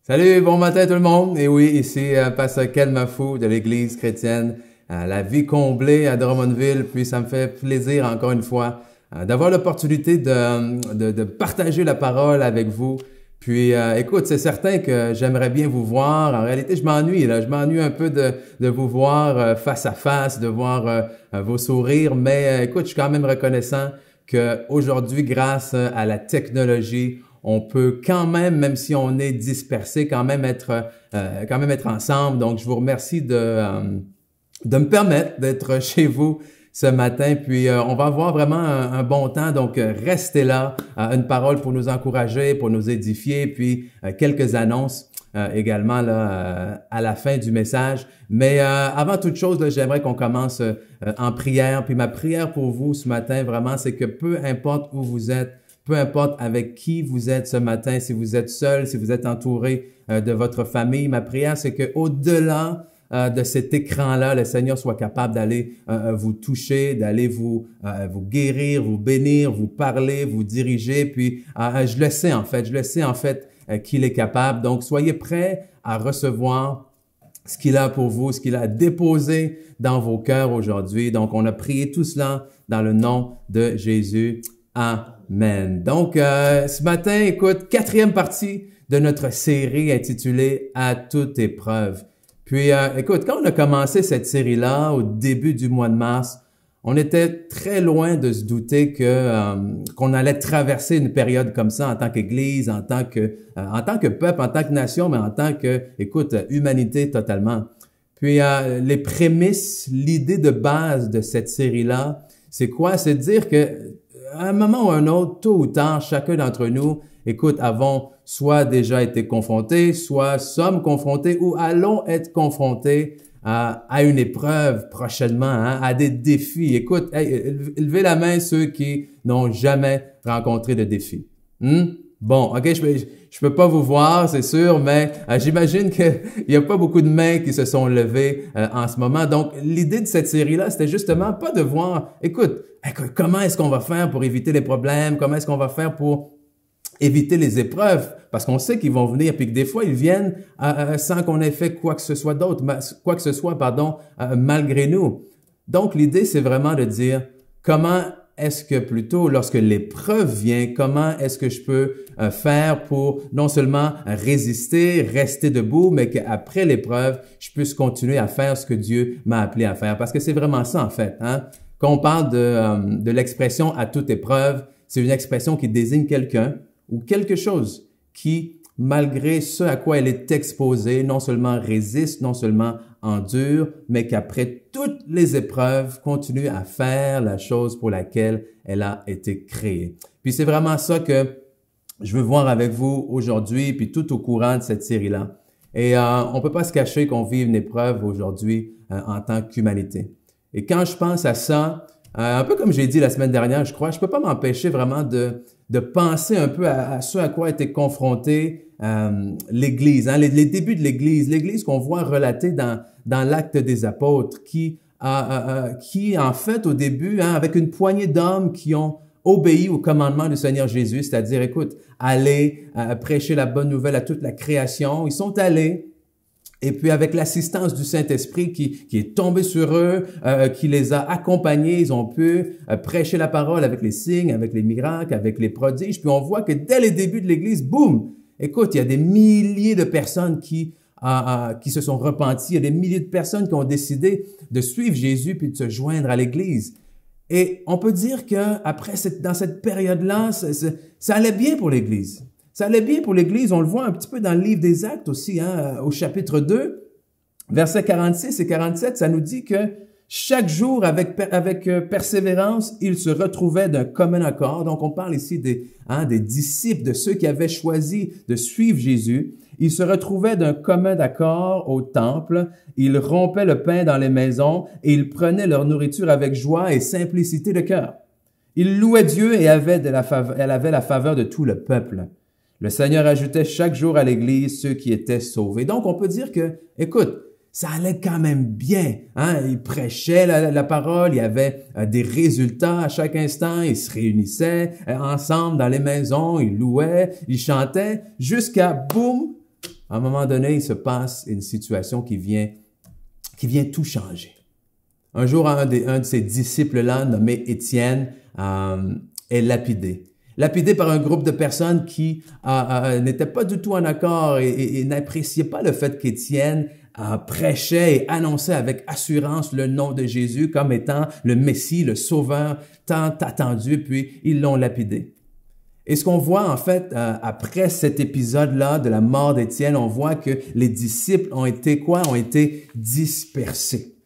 Salut, bon matin tout le monde. Et oui, ici Pasteur Ken Mafou de l'Église chrétienne La Vie Comblée à Drummondville. Puis ça me fait plaisir encore une fois d'avoir l'opportunité de partager la parole avec vous. Puis écoute, c'est certain que j'aimerais bien vous voir. En réalité, je m'ennuie là. Je m'ennuie un peu de vous voir face à face, de voir vos sourires. Mais écoute, je suis quand même reconnaissant qu'aujourd'hui, grâce à la technologie, on peut quand même si on est dispersé, quand même être ensemble. Donc, je vous remercie de me permettre d'être chez vous ce matin. Puis, on va avoir vraiment un bon temps. Donc, restez là. Une parole pour nous encourager, pour nous édifier. Puis, quelques annonces également là à la fin du message. Mais avant toute chose, là, j'aimerais qu'on commence en prière. Puis, ma prière pour vous ce matin, vraiment, c'est que peu importe où vous êtes, peu importe avec qui vous êtes ce matin, si vous êtes seul, si vous êtes entouré de votre famille, ma prière, c'est que au-delà de cet écran-là, le Seigneur soit capable d'aller vous toucher, d'aller vous guérir, vous bénir, vous parler, vous diriger. Puis, je le sais en fait qu'il est capable. Donc, soyez prêts à recevoir ce qu'il a pour vous, ce qu'il a déposé dans vos cœurs aujourd'hui. Donc, on a prié tout cela dans le nom de Jésus. Amen. Donc, ce matin, écoute, quatrième partie de notre série intitulée « À toute épreuve ». Puis, écoute, quand on a commencé cette série-là, au début du mois de mars, on était très loin de se douter qu'on allait traverser une période comme ça en tant qu'Église, en tant que peuple, en tant que nation, mais en tant que, écoute, humanité totalement. Puis, les prémices, l'idée de base de cette série-là, c'est quoi? C'est de dire que à un moment ou un autre, tôt ou tard, chacun d'entre nous, écoute, avons soit déjà été confrontés, soit sommes confrontés ou allons être confrontés à une épreuve prochainement, hein, à des défis. Écoute, hey, levez la main ceux qui n'ont jamais rencontré de défis. Bon, ok, je peux pas vous voir, c'est sûr, mais j'imagine qu'il y a pas beaucoup de mains qui se sont levées en ce moment. Donc, l'idée de cette série-là, c'était justement pas de voir, écoute, comment est-ce qu'on va faire pour éviter les problèmes? Comment est-ce qu'on va faire pour éviter les épreuves? Parce qu'on sait qu'ils vont venir, puis que des fois, ils viennent sans qu'on ait fait quoi que ce soit d'autre, malgré nous. Donc, l'idée, c'est vraiment de dire comment est-ce que plutôt, lorsque l'épreuve vient, comment est-ce que je peux faire pour non seulement résister, rester debout, mais qu'après l'épreuve, je puisse continuer à faire ce que Dieu m'a appelé à faire. Parce que c'est vraiment ça, en fait, hein? Quand on parle de l'expression « à toute épreuve », c'est une expression qui désigne quelqu'un ou quelque chose qui, malgré ce à quoi elle est exposée, non seulement résiste, non seulement endure, mais qu'après toutes les épreuves, continue à faire la chose pour laquelle elle a été créée. Puis c'est vraiment ça que je veux voir avec vous aujourd'hui, puis tout au courant de cette série-là. Et on peut pas se cacher qu'on vit une épreuve aujourd'hui en tant qu'humanité. Et quand je pense à ça, un peu comme j'ai dit la semaine dernière, je crois, je peux pas m'empêcher vraiment de penser un peu à ce à quoi était confrontée l'Église, hein, les débuts de l'Église qu'on voit relaté dans l'Acte des Apôtres, qui en fait au début, hein, avec une poignée d'hommes qui ont obéi au commandement du Seigneur Jésus, c'est-à-dire, écoute, aller prêcher la bonne nouvelle à toute la création. Ils sont allés. Et puis avec l'assistance du Saint-Esprit qui est tombé sur eux, qui les a accompagnés, ils ont pu prêcher la parole avec les signes, avec les miracles, avec les prodiges. Puis on voit que dès les débuts de l'Église, boum, écoute, il y a des milliers de personnes qui se sont repenties, il y a des milliers de personnes qui ont décidé de suivre Jésus puis de se joindre à l'Église. Et on peut dire que après dans cette période-là, ça allait bien pour l'Église. Ça allait bien pour l'Église, on le voit un petit peu dans le livre des Actes aussi, hein, au chapitre 2, versets 46 et 47, ça nous dit que chaque jour, avec persévérance, ils se retrouvaient d'un commun accord. Donc, on parle ici des disciples, de ceux qui avaient choisi de suivre Jésus. Ils se retrouvaient d'un commun accord au temple. Ils rompaient le pain dans les maisons et ils prenaient leur nourriture avec joie et simplicité de cœur. Ils louaient Dieu et elle avait la faveur de tout le peuple. Le Seigneur ajoutait chaque jour à l'Église ceux qui étaient sauvés. Donc, on peut dire que, écoute, ça allait quand même bien. Hein? Ils prêchaient la parole, il y avait des résultats à chaque instant, ils se réunissaient ensemble dans les maisons, ils louaient, ils chantaient, jusqu'à, boum, à un moment donné, il se passe une situation qui vient tout changer. Un jour, un de ses disciples-là, nommé Étienne, est lapidé. Lapidé par un groupe de personnes qui n'étaient pas du tout en accord et n'appréciaient pas le fait qu'Étienne prêchait et annonçait avec assurance le nom de Jésus comme étant le Messie, le Sauveur tant attendu, puis ils l'ont lapidé. Et ce qu'on voit en fait après cet épisode-là de la mort d'Étienne, on voit que les disciples ont été quoi? Ont été dispersés.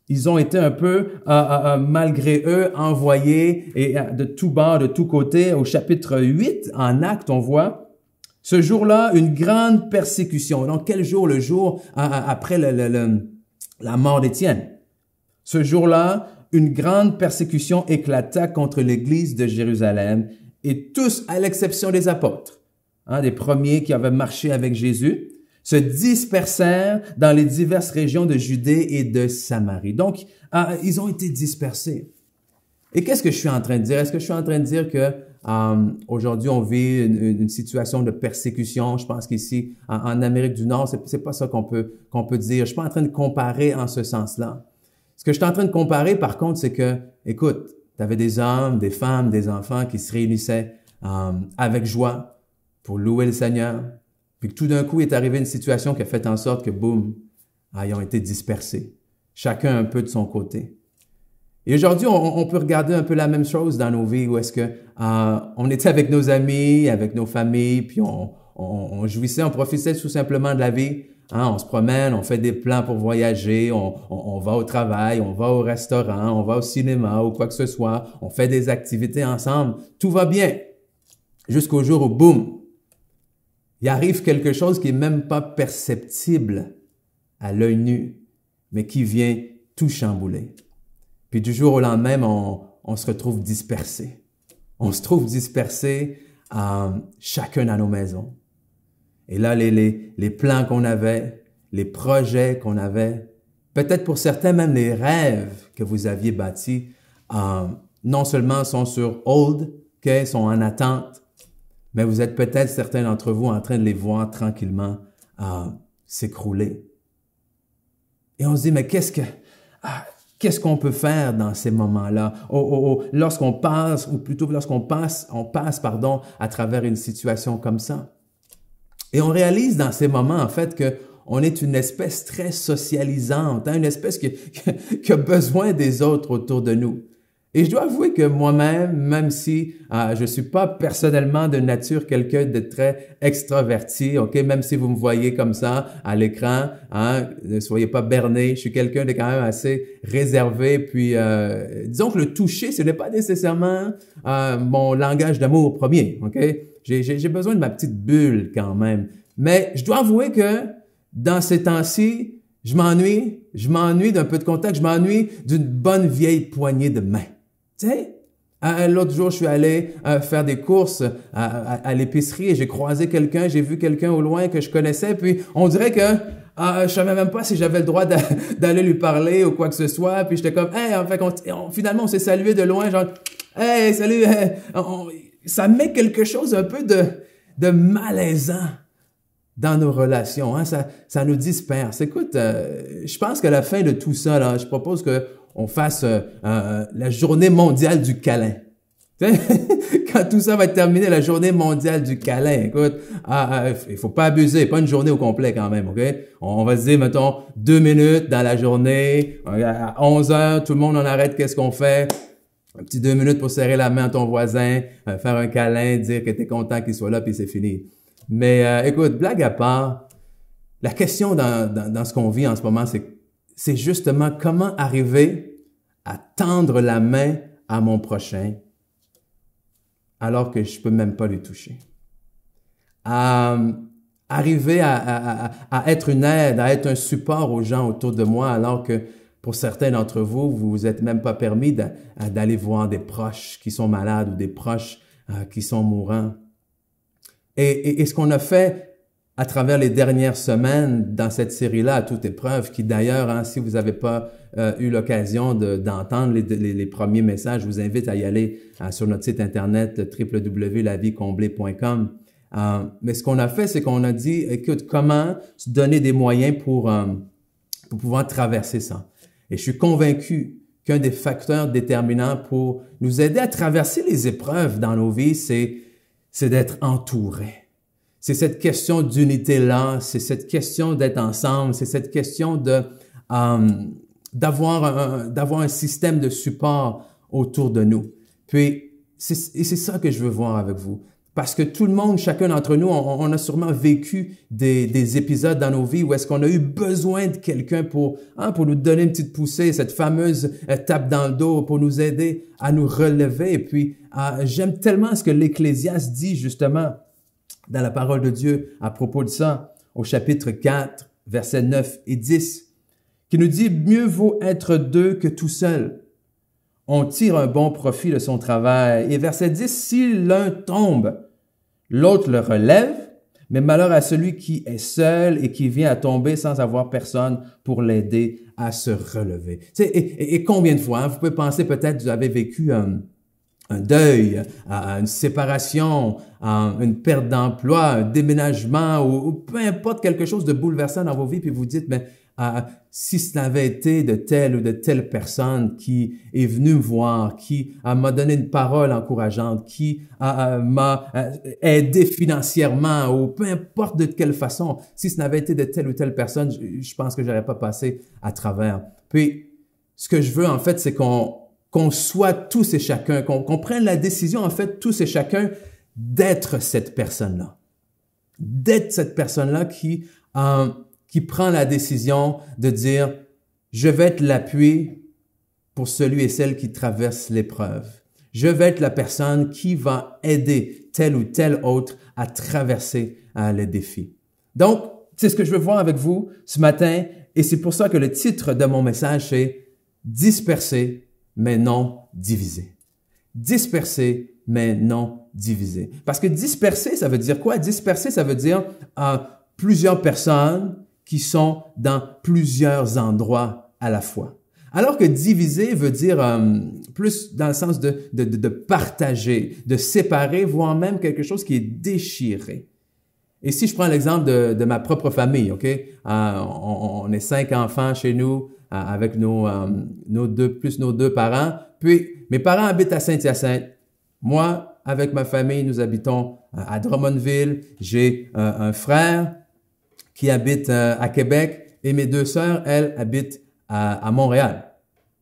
Ils ont été un peu, malgré eux, envoyés et de tous bords, de tous côtés. Au chapitre 8, en Actes, on voit, ce jour-là, une grande persécution. Donc, quel jour? Le jour après la mort d'Étienne. Ce jour-là, une grande persécution éclata contre l'Église de Jérusalem et tous, à l'exception des apôtres, des premiers qui avaient marché avec Jésus, se dispersèrent dans les diverses régions de Judée et de Samarie. Donc, ils ont été dispersés. Et qu'est-ce que je suis en train de dire? Est-ce que je suis en train de dire que aujourd'hui on vit une situation de persécution? Je pense qu'ici, en Amérique du Nord, c'est pas ça qu'on peut dire. Je suis pas en train de comparer en ce sens-là. Ce que je suis en train de comparer, par contre, c'est que, écoute, tu avais des hommes, des femmes, des enfants qui se réunissaient avec joie pour louer le Seigneur. Puis que tout d'un coup, il est arrivé une situation qui a fait en sorte que, boum, ils ont été dispersés. Chacun un peu de son côté. Et aujourd'hui, on peut regarder un peu la même chose dans nos vies où est-ce que on était avec nos amis, avec nos familles, puis on jouissait, on profitait tout simplement de la vie. On se promène, on fait des plans pour voyager, on va au travail, on va au restaurant, on va au cinéma ou quoi que ce soit, on fait des activités ensemble. Tout va bien. Jusqu'au jour où, boum, il arrive quelque chose qui est même pas perceptible à l'œil nu, mais qui vient tout chambouler. Puis du jour au lendemain, on se retrouve dispersés. On se trouve dispersés chacun dans nos maisons. Et là, les plans qu'on avait, les projets qu'on avait, peut-être pour certains même les rêves que vous aviez bâtis, non seulement sont sur hold, sont en attente, mais vous êtes peut-être certains d'entre vous en train de les voir tranquillement s'écrouler. Et on se dit, mais qu'est-ce qu'on peut faire dans ces moments-là? Lorsqu'on passe, ou plutôt lorsqu'on passe, à travers une situation comme ça. Et on réalise dans ces moments, en fait, que on est une espèce très socialisante, une espèce qui a besoin des autres autour de nous. Et je dois avouer que moi-même, même si je suis pas personnellement de nature quelqu'un de très extraverti, même si vous me voyez comme ça à l'écran, ne soyez pas berné, je suis quelqu'un de quand même assez réservé. Puis, disons que le toucher, ce n'est pas nécessairement mon langage d'amour premier, J'ai besoin de ma petite bulle quand même. Mais je dois avouer que dans ces temps-ci, je m'ennuie d'un peu de contact, je m'ennuie d'une bonne vieille poignée de main. Tu sais, l'autre jour, je suis allé faire des courses à l'épicerie et j'ai croisé quelqu'un, j'ai vu quelqu'un au loin que je connaissais, puis on dirait que je savais même pas si j'avais le droit d'aller lui parler ou quoi que ce soit, puis j'étais comme, hey, en fait, finalement, on s'est salué de loin, genre, hey, salut, ça met quelque chose un peu de malaisant dans nos relations, ça nous disperse. Écoute, je pense qu'à la fin de tout ça, là, je propose qu'on fasse la journée mondiale du câlin. Quand tout ça va être terminé, la journée mondiale du câlin, écoute, il faut pas abuser, pas une journée au complet quand même, On va se dire, mettons, 2 minutes dans la journée, à 11 heures, tout le monde en arrête, qu'est-ce qu'on fait? Un petit 2 minutes pour serrer la main à ton voisin, faire un câlin, dire que t'es content qu'il soit là, puis c'est fini. Mais écoute, blague à part, la question dans ce qu'on vit en ce moment, c'est justement comment arriver à tendre la main à mon prochain alors que je peux même pas lui toucher. Arriver à être une aide, à être un support aux gens autour de moi alors que pour certains d'entre vous, vous vous êtes même pas permis d'aller voir des proches qui sont malades ou des proches qui sont mourants. Et ce qu'on a fait à travers les dernières semaines dans cette série-là, à toute épreuve, qui d'ailleurs, si vous n'avez pas eu l'occasion d'entendre les premiers messages, je vous invite à y aller sur notre site internet www.lavicomblée.com. Mais ce qu'on a fait, c'est qu'on a dit, écoute, comment se donner des moyens pour pouvoir traverser ça. Et je suis convaincu qu'un des facteurs déterminants pour nous aider à traverser les épreuves dans nos vies, c'est d'être entouré. C'est cette question d'unité-là, c'est cette question d'être ensemble, c'est cette question d'avoir un système de support autour de nous. Puis, c'est ça que je veux voir avec vous. Parce que tout le monde, chacun d'entre nous, on a sûrement vécu des épisodes dans nos vies où est-ce qu'on a eu besoin de quelqu'un pour nous donner une petite poussée, cette fameuse tape dans le dos pour nous aider à nous relever. Et puis, j'aime tellement ce que l'Ecclésiaste dit justement dans la parole de Dieu à propos de ça, au chapitre 4, versets 9 et 10, qui nous dit « Mieux vaut être deux que tout seul. On tire un bon profit de son travail. » Et verset 10, « Si l'un tombe, l'autre le relève, mais malheur à celui qui est seul et qui vient à tomber sans avoir personne pour l'aider à se relever. » Et combien de fois, vous pouvez penser peut-être, vous avez vécu un deuil, une séparation, une perte d'emploi, un déménagement ou peu importe quelque chose de bouleversant dans vos vies, puis vous dites, mais si ce n'avait été de telle ou de telle personne qui est venue me voir, qui m'a donné une parole encourageante, qui m'a aidé financièrement ou peu importe de quelle façon, si ce n'avait été de telle ou telle personne, je pense que j'aurais pas passé à travers. Puis, ce que je veux en fait, c'est qu'on soit tous et chacun, qu'on prenne la décision, en fait, tous et chacun, d'être cette personne-là. D'être cette personne-là qui prend la décision de dire, je vais être l'appui pour celui et celle qui traverse l'épreuve. Je vais être la personne qui va aider tel ou tel autre à traverser les défis. Donc, c'est ce que je veux voir avec vous ce matin, et c'est pour ça que le titre de mon message, c'est « Disperser » mais non diviser. Disperser, mais non diviser. Parce que disperser, ça veut dire quoi? Disperser, ça veut dire plusieurs personnes qui sont dans plusieurs endroits à la fois. Alors que diviser veut dire plus dans le sens de partager, de séparer, voire même quelque chose qui est déchiré. Et si je prends l'exemple de ma propre famille, OK? On est 5 enfants chez nous, avec nos deux parents. Puis, mes parents habitent à Saint-Hyacinthe. Moi, avec ma famille, nous habitons à Drummondville. J'ai un frère qui habite à Québec et mes deux sœurs, elles, habitent à Montréal.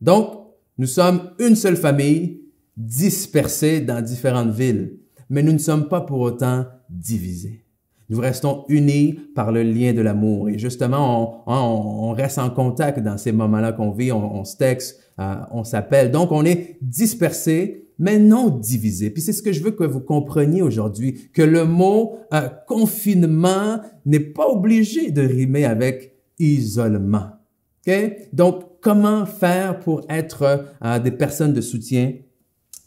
Donc, nous sommes une seule famille dispersée dans différentes villes, mais nous ne sommes pas pour autant divisés. Nous restons unis par le lien de l'amour. Et justement, on reste en contact dans ces moments-là qu'on vit. On se texte, on s'appelle. Donc, on est dispersés, mais non divisés. Puis c'est ce que je veux que vous compreniez aujourd'hui, que le mot confinement n'est pas obligé de rimer avec isolement. Okay? Donc, comment faire pour être des personnes de soutien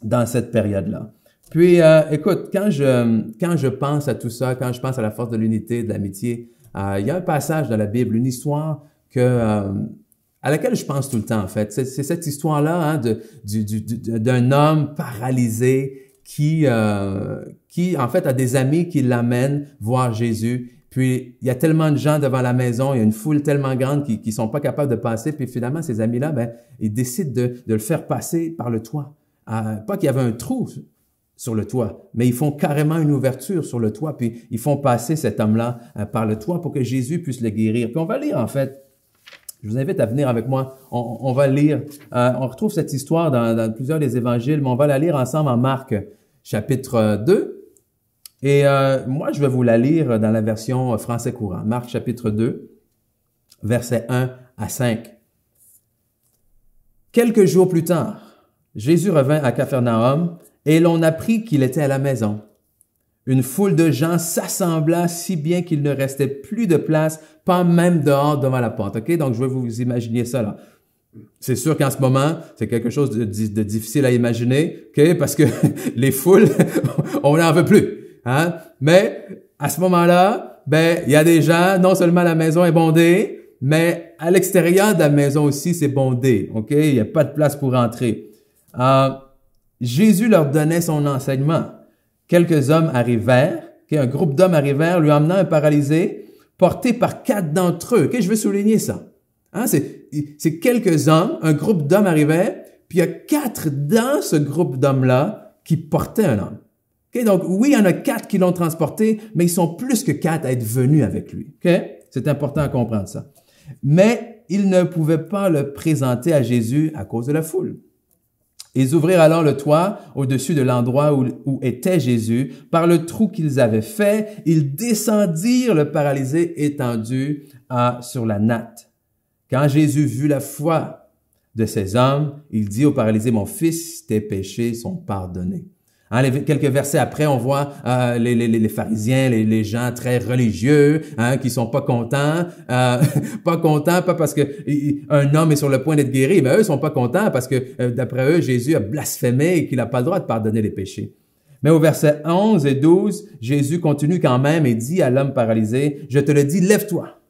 dans cette période-là? Puis, écoute, quand je pense à tout ça, quand je pense à la force de l'unité, de l'amitié, il y a un passage dans la Bible, une histoire à laquelle je pense tout le temps, en fait. C'est cette histoire-là d'un homme paralysé qui, en fait, a des amis qui l'amènent voir Jésus. Puis, il y a tellement de gens devant la maison, il y a une foule tellement grande qui sont pas capables de passer. Puis, finalement, ces amis-là, ils décident de le faire passer par le toit. Pas qu'il y avait un trou sur le toit, mais ils font carrément une ouverture sur le toit, puis ils font passer cet homme-là par le toit pour que Jésus puisse le guérir. Puis on va lire, en fait, je vous invite à venir avec moi, on va lire, on retrouve cette histoire dans plusieurs des évangiles, mais on va la lire ensemble en Marc, chapitre 2, et moi, je vais vous la lire dans la version français courant. Marc, chapitre 2, versets 1 à 5. Quelques jours plus tard, Jésus revint à Capharnaüm, et l'on apprit qu'il était à la maison. Une foule de gens s'assembla si bien qu'il ne restait plus de place, pas même dehors devant la porte. OK? Donc, je veux vous imaginer ça là. C'est sûr qu'en ce moment, c'est quelque chose de difficile à imaginer, OK? Parce que les foules, on n'en veut plus. Hein? Mais à ce moment-là, il y a des gens, non seulement la maison est bondée, mais à l'extérieur de la maison aussi, c'est bondé. OK? Il n'y a pas de place pour entrer. Jésus leur donnait son enseignement. Quelques hommes arrivèrent, un groupe d'hommes arrivèrent, lui emmenant un paralysé, porté par 4 d'entre eux. Je veux souligner ça. Hein, c'est quelques hommes, un groupe d'hommes arrivait, puis il y a 4 dans ce groupe d'hommes-là qui portaient un homme. Donc, oui, il y en a 4 qui l'ont transporté, mais ils sont plus que 4 à être venus avec lui. C'est important à comprendre ça. Mais ils ne pouvaient pas le présenter à Jésus à cause de la foule. Ils ouvrirent alors le toit au-dessus de l'endroit où était Jésus. Par le trou qu'ils avaient fait, ils descendirent le paralysé étendu sur la natte. Quand Jésus vit la foi de ces hommes, il dit au paralysé, « Mon fils, tes péchés sont pardonnés. » Quelques versets après, on voit les pharisiens, les gens très religieux, qui sont pas contents, pas parce que un homme est sur le point d'être guéri, mais eux sont pas contents parce que d'après eux, Jésus a blasphémé et qu'il n'a pas le droit de pardonner les péchés. Mais au verset 11 et 12, Jésus continue quand même et dit à l'homme paralysé, « Je te le dis, lève-toi,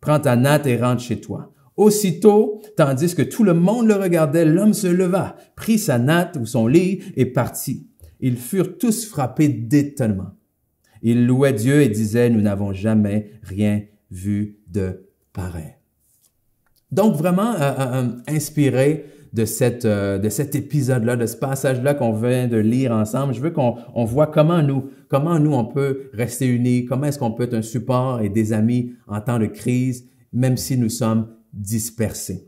prends ta natte et rentre chez toi. » Aussitôt, tandis que tout le monde le regardait, l'homme se leva, prit sa natte ou son lit et partit. Ils furent tous frappés d'étonnement. Ils louaient Dieu et disaient, « Nous n'avons jamais rien vu de pareil. » Donc, vraiment inspiré de cet épisode-là, de ce passage-là qu'on vient de lire ensemble, je veux qu'on voit comment nous on peut rester unis, comment est-ce qu'on peut être un support et des amis en temps de crise, même si nous sommes dispersés.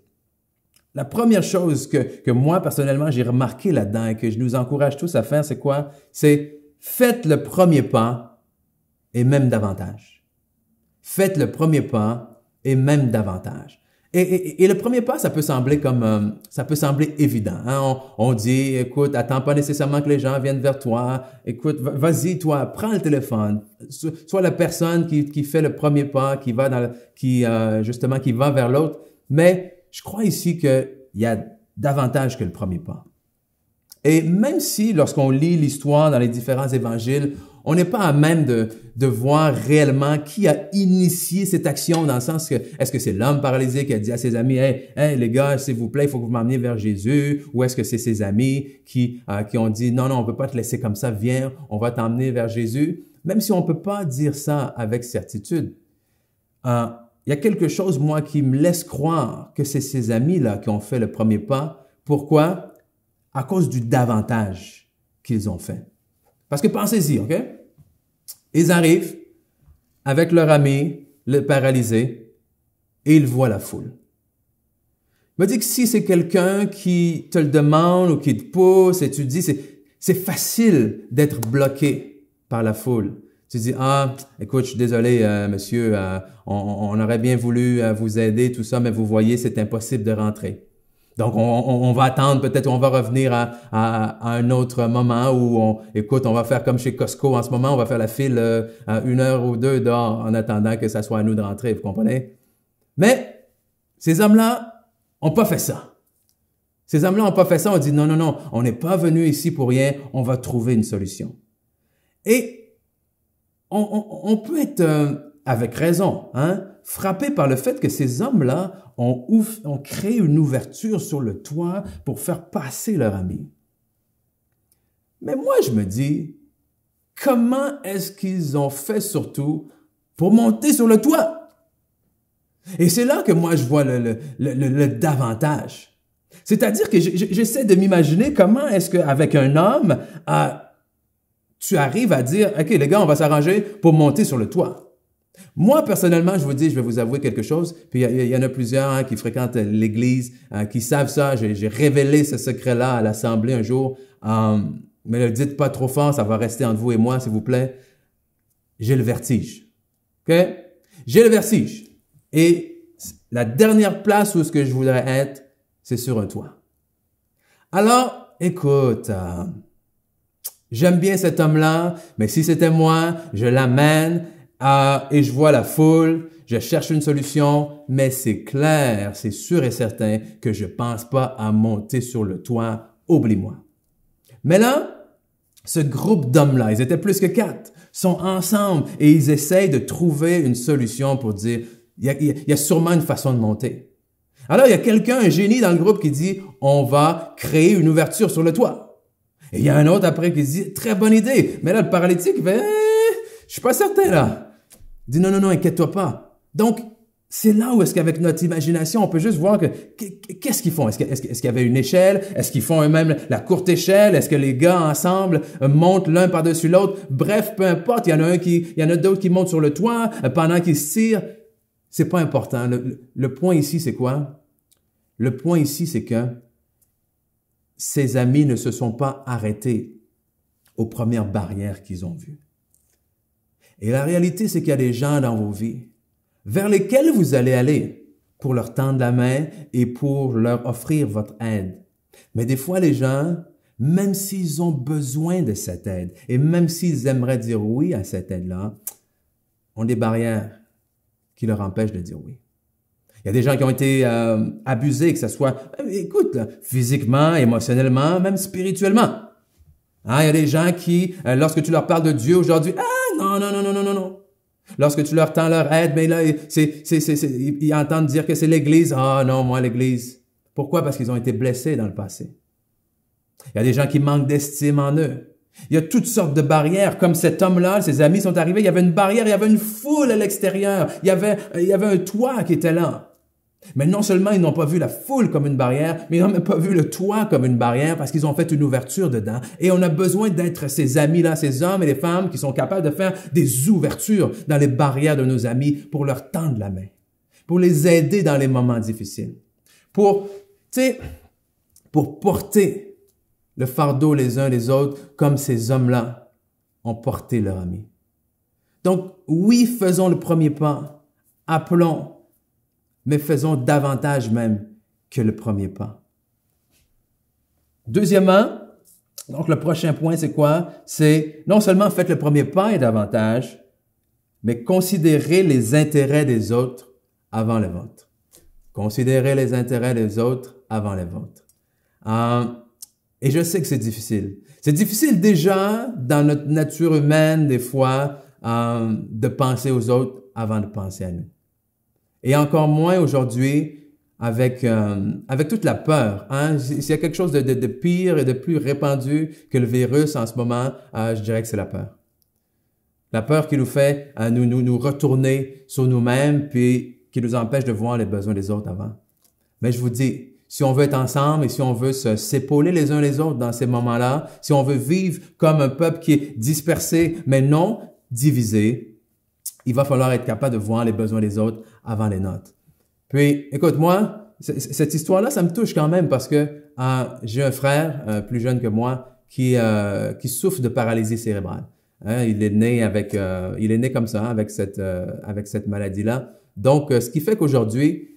La première chose que moi, personnellement, j'ai remarqué là-dedans et que je nous encourage tous à faire, c'est quoi? C'est faites le premier pas et même davantage. Faites le premier pas et même davantage. Et le premier pas, ça peut sembler évident. Hein? On dit, écoute, attends pas nécessairement que les gens viennent vers toi. Écoute, vas-y, toi, prends le téléphone. Sois la personne qui fait le premier pas, qui va vers l'autre. Mais je crois ici qu'il y a davantage que le premier pas. Et même si, lorsqu'on lit l'histoire dans les différents évangiles, on n'est pas à même de voir réellement qui a initié cette action, dans le sens que, est-ce que c'est l'homme paralysé qui a dit à ses amis, hey, les gars, s'il vous plaît, il faut que vous m'emmeniez vers Jésus, ou est-ce que c'est ses amis qui ont dit, non, on peut pas te laisser comme ça, viens, on va t'emmener vers Jésus. Même si on peut pas dire ça avec certitude, il y a quelque chose, moi, qui me laisse croire que c'est ces amis-là qui ont fait le premier pas. Pourquoi? À cause du davantage qu'ils ont fait. Parce que pensez-y, OK? Ils arrivent avec leur ami, le paralysé, et ils voient la foule. Je me dis que si c'est quelqu'un qui te le demande ou qui te pousse et tu te dis, c'est facile d'être bloqué par la foule. Tu dis, écoute, je suis désolé, monsieur, on aurait bien voulu vous aider, tout ça, mais vous voyez, c'est impossible de rentrer. Donc, on va attendre, peut-être on va revenir à un autre moment où on va faire comme chez Costco en ce moment, on va faire la file à 1 heure ou 2 dehors en attendant que ça soit à nous de rentrer, vous comprenez? Mais ces hommes-là ont pas fait ça. Ces hommes-là ont pas fait ça, on dit non, on n'est pas venu ici pour rien, on va trouver une solution. Et on peut être, avec raison, frappé par le fait que ces hommes-là ont créé une ouverture sur le toit pour faire passer leur ami. Mais moi, je me dis, comment est-ce qu'ils ont fait surtout pour monter sur le toit? Et c'est là que moi, je vois le davantage. C'est-à-dire que j'essaie de m'imaginer comment est-ce qu'avec un homme, tu arrives à dire, OK, les gars, on va s'arranger pour monter sur le toit. Moi, personnellement, je vais vous avouer quelque chose, puis il y en a plusieurs qui fréquentent l'Église, qui savent ça. J'ai révélé ce secret-là à l'Assemblée un jour, mais ne le dites pas trop fort, ça va rester entre vous et moi, s'il vous plaît. J'ai le vertige. OK? J'ai le vertige. Et la dernière place où ce que je voudrais être, c'est sur un toit. Alors, écoute, j'aime bien cet homme-là, mais si c'était moi, je l'amène et je vois la foule, je cherche une solution, mais c'est clair, c'est sûr et certain que je pense pas à monter sur le toit, oublie-moi. Mais là, ce groupe d'hommes-là, ils étaient plus que 4, sont ensemble et ils essayent de trouver une solution pour dire, il y a sûrement une façon de monter. Alors, il y a quelqu'un, un génie dans le groupe qui dit, on va créer une ouverture sur le toit. Et il y a un autre après qui dit, très bonne idée. Mais là, le paralytique, il fait, Je suis pas certain, là. Il dit, non, non, non, inquiète-toi pas. Donc, c'est là où est-ce qu'avec notre imagination, on peut juste voir que qu'est-ce qu'ils font? Est-ce qu'il y avait une échelle? Est-ce qu'ils font eux-mêmes la courte échelle? Est-ce que les gars ensemble montent l'un par-dessus l'autre? Bref, peu importe. Il y en a d'autres qui montent sur le toit pendant qu'ils se tirent. C'est pas important. Le point ici, c'est quoi? Le point ici, c'est que ses amis ne se sont pas arrêtés aux premières barrières qu'ils ont vues. Et la réalité, c'est qu'il y a des gens dans vos vies vers lesquels vous allez aller pour leur tendre la main et pour leur offrir votre aide. Mais des fois, les gens, même s'ils ont besoin de cette aide et même s'ils aimeraient dire oui à cette aide-là, ont des barrières qui leur empêchent de dire oui. Il y a des gens qui ont été abusés, que ce soit, écoute, physiquement, émotionnellement, même spirituellement. Hein, il y a des gens qui, lorsque tu leur parles de Dieu aujourd'hui, ah non, non, non, non, non, non, non. Lorsque tu leur tends leur aide, mais là, ils entendent dire que c'est l'Église. Ah non, moi, l'Église. Pourquoi? Parce qu'ils ont été blessés dans le passé. Il y a des gens qui manquent d'estime en eux. Il y a toutes sortes de barrières. Comme cet homme-là, ses amis sont arrivés, il y avait une barrière, il y avait une foule à l'extérieur. Il y avait un toit qui était là. Mais non seulement ils n'ont pas vu la foule comme une barrière, mais ils n'ont même pas vu le toit comme une barrière parce qu'ils ont fait une ouverture dedans. Et on a besoin d'être ces amis-là, ces hommes et les femmes qui sont capables de faire des ouvertures dans les barrières de nos amis pour leur tendre la main, pour les aider dans les moments difficiles, pour porter le fardeau les uns les autres comme ces hommes-là ont porté leur ami. Donc, oui, faisons le premier pas, appelons, mais faisons davantage même que le premier pas. Deuxièmement, donc le prochain point, c'est quoi? C'est non seulement faites le premier pas et davantage, mais considérez les intérêts des autres avant les vôtres. Considérez les intérêts des autres avant les vôtres. Et je sais que c'est difficile. C'est difficile déjà dans notre nature humaine, des fois, de penser aux autres avant de penser à nous. Et encore moins aujourd'hui avec toute la peur. Hein? S'il y a quelque chose de pire et de plus répandu que le virus en ce moment, je dirais que c'est la peur. La peur qui nous fait nous retourner sur nous-mêmes puis qui nous empêche de voir les besoins des autres avant. Mais je vous dis, si on veut être ensemble et si on veut s'épauler les uns les autres dans ces moments-là, si on veut vivre comme un peuple qui est dispersé, mais non divisé, il va falloir être capable de voir les besoins des autres avant les nôtres. Puis, écoute, moi, cette histoire-là, ça me touche quand même parce que j'ai un frère plus jeune que moi qui souffre de paralysie cérébrale. Hein, il est né comme ça, avec cette maladie-là. Donc, ce qui fait qu'aujourd'hui,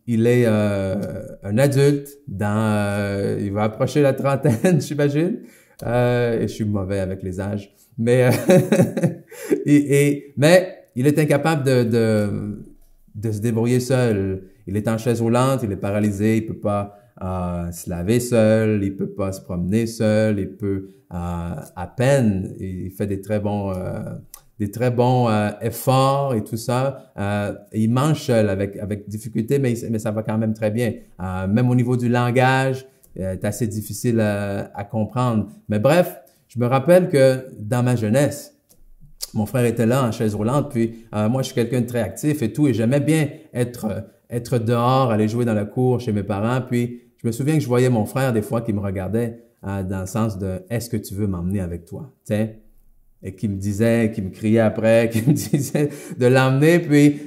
il est un adulte il va approcher la trentaine, j'imagine. Et je suis mauvais avec les âges. Mais mais il est incapable de se débrouiller seul. Il est en chaise roulante, il est paralysé, il peut pas se laver seul, il peut pas se promener seul, il peut à peine, il fait des très bons efforts et tout ça. Il mange seul avec difficulté, mais ça va quand même très bien. Même au niveau du langage, c'est assez difficile à comprendre. Mais bref, je me rappelle que dans ma jeunesse, mon frère était là en chaise roulante, puis moi, je suis quelqu'un de très actif et tout, et j'aimais bien être dehors, aller jouer dans la cour chez mes parents. Puis, je me souviens que je voyais mon frère des fois qui me regardait dans le sens de « Est-ce que tu veux m'emmener avec toi? » Et qui me criait après, qui me disait de l'emmener. Puis,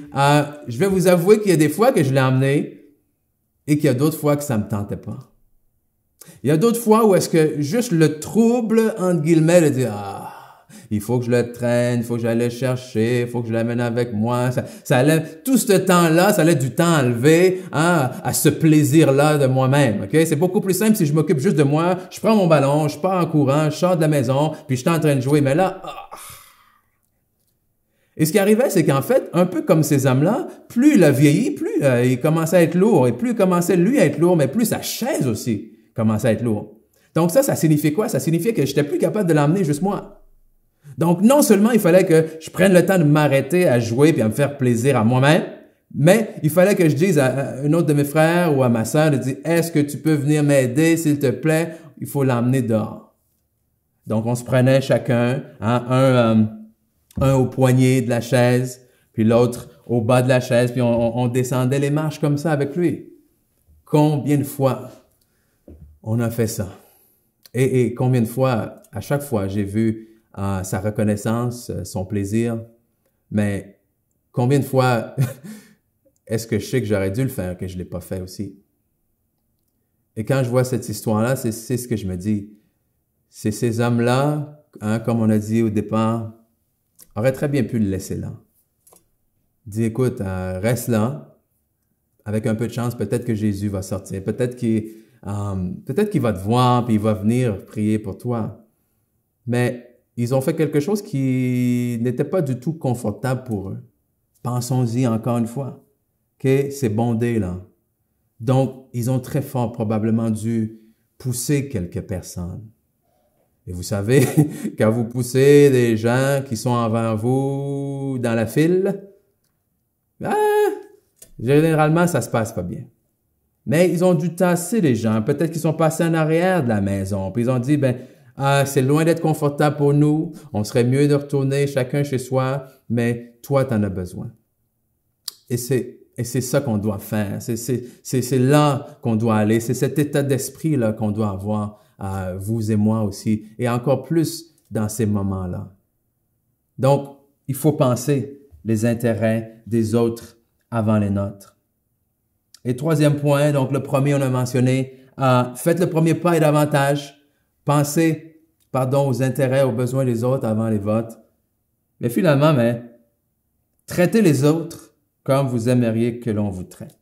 je vais vous avouer qu'il y a des fois que je l'ai emmené et qu'il y a d'autres fois que ça me tentait pas. Il y a d'autres fois où est-ce que juste le trouble, entre guillemets, de dire « il faut que je le traîne, il faut que j'aille le chercher, il faut que je l'amène avec moi. » Ça allait, tout ce temps-là, ça allait du temps enlevé à ce plaisir-là de moi-même. Okay? C'est beaucoup plus simple si je m'occupe juste de moi, je prends mon ballon, je pars en courant, je sors de la maison, puis je suis en train de jouer. Mais là, Et ce qui arrivait, c'est qu'en fait, un peu comme ces hommes-là, plus il a vieilli, plus il commençait à être lourd. Et plus il commençait, lui, à être lourd, mais plus sa chaise aussi commençait à être lourde. Donc ça signifiait quoi? Ça signifiait que j'étais plus capable de l'emmener juste moi. Donc non seulement il fallait que je prenne le temps de m'arrêter à jouer puis à me faire plaisir à moi-même, mais il fallait que je dise à un autre de mes frères ou à ma sœur de dire « Est-ce que tu peux venir m'aider, s'il te plaît? Il faut l'emmener dehors. » Donc on se prenait chacun, un au poignet de la chaise, puis l'autre au bas de la chaise, puis on descendait les marches comme ça avec lui. Combien de fois on a fait ça? Et combien de fois, à chaque fois, j'ai vu sa reconnaissance, son plaisir, mais combien de fois est-ce que je sais que j'aurais dû le faire, que je l'ai pas fait aussi? Et quand je vois cette histoire-là, c'est ce que je me dis. C'est ces hommes-là, hein, comme on a dit au départ, auraient très bien pu le laisser là. Dis, écoute, reste là. Avec un peu de chance, peut-être que Jésus va sortir. Peut-être qu'il va te voir, puis il va venir prier pour toi. Mais ils ont fait quelque chose qui n'était pas du tout confortable pour eux. Pensons-y encore une fois. OK? C'est bondé, là. Donc, ils ont très fort probablement dû pousser quelques personnes. Et vous savez, quand vous poussez des gens qui sont avant vous dans la file, généralement, ça se passe pas bien. Mais ils ont dû tasser les gens. Peut-être qu'ils sont passés en arrière de la maison. Puis ils ont dit, c'est loin d'être confortable pour nous. On serait mieux de retourner chacun chez soi, mais toi, tu en as besoin. Et c'est ça qu'on doit faire. C'est là qu'on doit aller. C'est cet état d'esprit-là qu'on doit avoir, vous et moi aussi. Et encore plus dans ces moments-là. Donc, il faut penser les intérêts des autres avant les nôtres. Et troisième point, donc le premier, on a mentionné, faites le premier pas et davantage. Pensez, aux intérêts, aux besoins des autres avant les vôtres. Mais finalement, traitez les autres comme vous aimeriez que l'on vous traite.